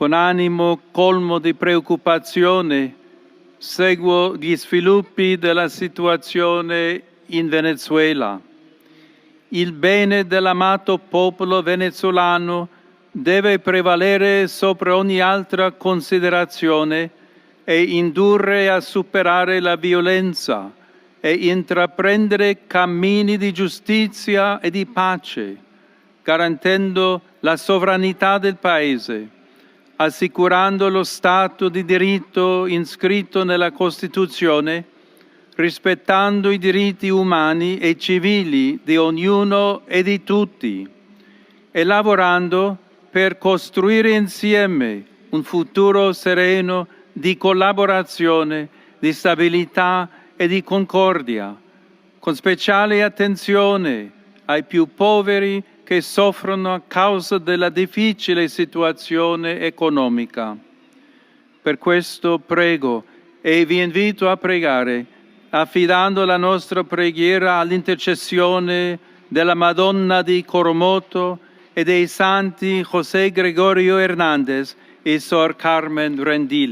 Con animo colmo di preoccupazione seguo gli sviluppi della situazione in Venezuela. Il bene dell'amato popolo venezuelano deve prevalere sopra ogni altra considerazione e indurre a superare la violenza e intraprendere cammini di giustizia e di pace, garantendo la sovranità del Paese, assicurando lo Stato di diritto inscritto nella Costituzione, rispettando i diritti umani e civili di ognuno e di tutti, e lavorando per costruire insieme un futuro sereno di collaborazione, di stabilità e di concordia, con speciale attenzione ai più poveri che soffrono a causa della difficile situazione economica. Per questo prego e vi invito a pregare, affidando la nostra preghiera all'intercessione della Madonna di Coromoto e dei santi José Gregorio Hernández e Sor Carmen Rendile.